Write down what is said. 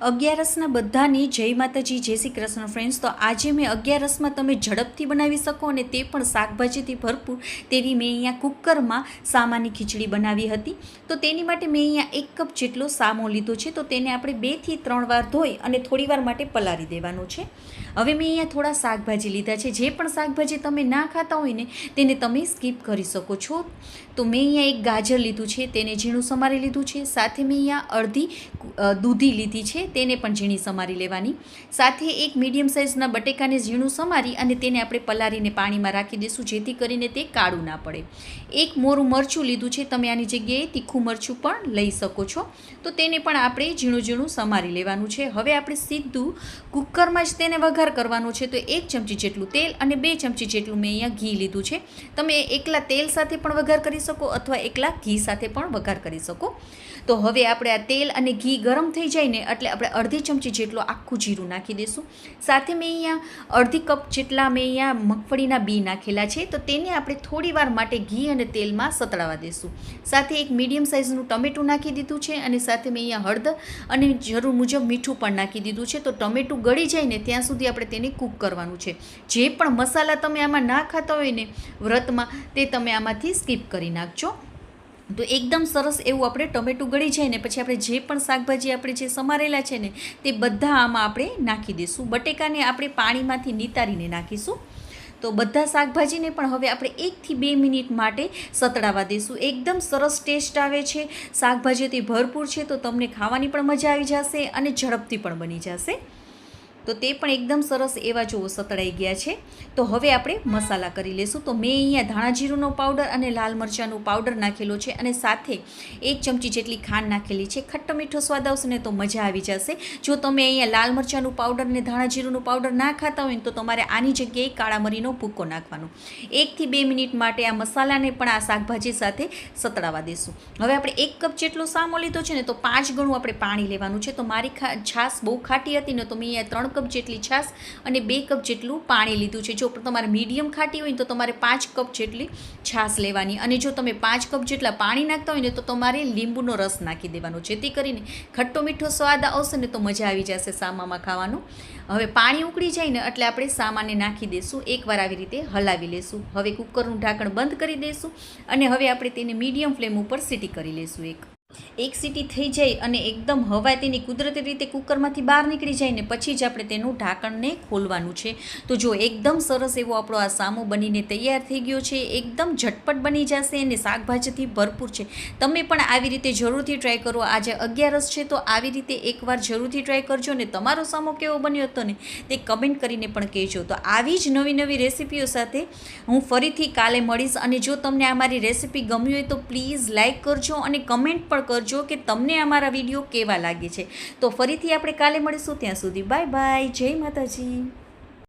અગિયારસના બધાની જય માતાજી, જય શ્રી કૃષ્ણ ફ્રેન્ડ્સ. તો આજે મેં અગિયારસમાં તમે ઝડપથી બનાવી શકો અને તે પણ શાકભાજીથી ભરપૂર તેવી મેં અહીંયા કુકરમાં સામાની ખીચડી બનાવી હતી. તો તેની માટે મેં અહીંયા 1 કપ જેટલો સામો લીધો છે. તો તેને આપણે 2 થી 3 વાર ધોઈ અને થોડીવાર માટે પલાળી દેવાનું છે. હવે મેં અહીંયા થોડા શાકભાજી લીધા છે. જે પણ શાકભાજી તમે ના ખાતા હોય ને તેને તમે સ્કીપ કરી શકો છો. તો મેં અહીંયા એક ગાજર લીધું છે, તેને ઝીણું સમારી લીધું છે. સાથે મેં અહીંયા અડધી દૂધી લીધી છે, તેને પણ ઝીણી સમારી લેવાની. સાથે એક મીડિયમ સાઇઝના બટેકાને ઝીણું સમારી અને તેને આપણે પલાળીને પાણીમાં રાખી દઈશું, જેથી કરીને તે કાળું ના પડે. એક મોરું મરચું લીધું છે, તમે આની જગ્યાએ તીખું મરચું પણ લઈ શકો છો. તો તેને પણ આપણે ઝીણું ઝીણું સમારી લેવાનું છે. હવે આપણે સીધું કુકરમાં જ તેને વઘાર કરવાનો છે. તો 1 ચમચી જેટલું તેલ અને 2 ચમચી જેટલું મેં અહીંયા ઘી લીધું છે. તમે એકલા તેલ સાથે પણ વઘાર કરી શકો અથવા એકલા ઘી સાથે પણ વઘાર કરી શકો. તો હવે આપણે આ તેલ અને ઘી ગરમ થઈ જાય ને એટલે આપણે અડધી ચમચી જેટલું આખું જીરું નાખી દઈશું. સાથે મેં અહીંયા અડધી કપ જેટલા મેં અહીંયા મગફળીના બી નાખેલા છે. તો તેને આપણે થોડી વાર માટે ઘી અને તેલમાં સતળાવા દઈશું. સાથે એક મીડિયમ સાઇઝનું ટમેટું નાખી દીધું છે અને સાથે મેં અહીંયા હળદર અને જરૂર મુજબ મીઠું પણ નાખી દીધું છે. તો ટમેટું ગળી જાય ને ત્યાં સુધી આપણે તેને કૂક કરવાનું છે. જે પણ મસાલા તમે આમાં ના ખાતા હોય ને વ્રતમાં, તે તમે આમાંથી સ્કીપ કરી નાખજો. તો એકદમ સરસ એવું આપણે ટમેટું ગળી જાય ને પછી આપણે જે પણ શાકભાજી આપણે જે સમારેલા છે ને તે બધા આમાં આપણે નાખી દઈશું. બટેકાને આપણે પાણીમાંથી નિતારીને નાખીશું. તો બધા શાકભાજીને પણ હવે આપણે 1 થી 2 મિનિટ માટે સતળાવા દઈશું. એકદમ સરસ ટેસ્ટ આવે છે, શાકભાજીથી ભરપૂર છે. તો તમને ખાવાની પણ મજા આવી જશે અને ઝડપથી પણ બની જશે. તો તે પણ એકદમ સરસ એવા જો સતળાઈ ગયા છે. તો હવે આપણે મસાલા કરી લઈશું. તો મેં અહીંયા ધાણા જીરુંનો પાવડર અને લાલ મરચાંનો પાવડર નાખેલો છે અને સાથે 1 ચમચી જેટલી ખાંડ નાખેલી છે. ખટ્ટો મીઠો સ્વાદ આવશે ને તો મજા આવી જશે. જો તમે અહીંયા લાલ મરચાંનું પાવડર અને ધાણા જીરુંનું પાવડર ના ખાતા હોય ને તો તમારે આની જગ્યાએ કાળા મરીનો ભૂકો નાખવાનો. 1 થી 2 મિનિટ માટે આ મસાલાને પણ આ શાકભાજી સાથે સતળાવા દઈશું. હવે આપણે 1 કપ જેટલો સામો લીધો છે ને તો 5 ગણું આપણે પાણી લેવાનું છે. તો મારી છાશ બહુ ખાટી હતી ને તો મેં અહીંયા 3 કપ જેટલી છાશ અને 2 કપ જેટલું પાણી લીધું છે. જો તમારે મીડિયમ ખાટી હોય તો તમારે 5 કપ જેટલી છાશ લેવાની અને જો તમે 5 કપ જેટલા પાણી નાખતા હોય ને તો તમારે લીંબુનો રસ નાખી દેવાનો, જેથી કરીને ખટ્ટો મીઠો સ્વાદ આવશે ને તો મજા આવી જશે સામામાં ખાવાનું. હવે પાણી ઉકળી જાય ને એટલે આપણે સામાને નાખી દઈશું. એકવાર આવી રીતે હલાવી લઈશું. હવે કુકરનું ઢાંકણ બંધ કરી દઈશું અને હવે આપણે તેને મીડિયમ ફ્લેમ ઉપર સીટી કરી લઈશું. એક સીટી થઈ જાય અને એકદમ હવા તેની કુદરતી રીતે કુકરમાંથી બહાર નીકળી જાય ને પછી જ આપણે તેનું ઢાંકણને ખોલવાનું છે. તો જો એકદમ સરસ એવો આપણો આ સામો બનીને તૈયાર થઈ ગયો છે. એકદમ ઝટપટ બની જશે અને શાકભાજીથી ભરપૂર છે. તમે પણ આવી રીતે જરૂરથી ટ્રાય કરો. આજે 11 છે તો આવી રીતે એકવાર જરૂરથી ટ્રાય કરજો ને તમારો સામો કેવો બન્યો હતો ને તે કમેન્ટ કરીને પણ કહેજો. તો આવી જ નવી નવી રેસીપીઓ સાથે હું ફરીથી કાલે મળીશ. અને જો તમને આ મારી રેસીપી ગમી હોય તો પ્લીઝ લાઇક કરજો અને કમેન્ટ પણ કરજો કે તમને અમારા વિડીયો કેવા લાગે છે. તો ફરીથી આપણે કાલે મળીશું. ત્યાં સુધી બાય બાય, જય માતાજી.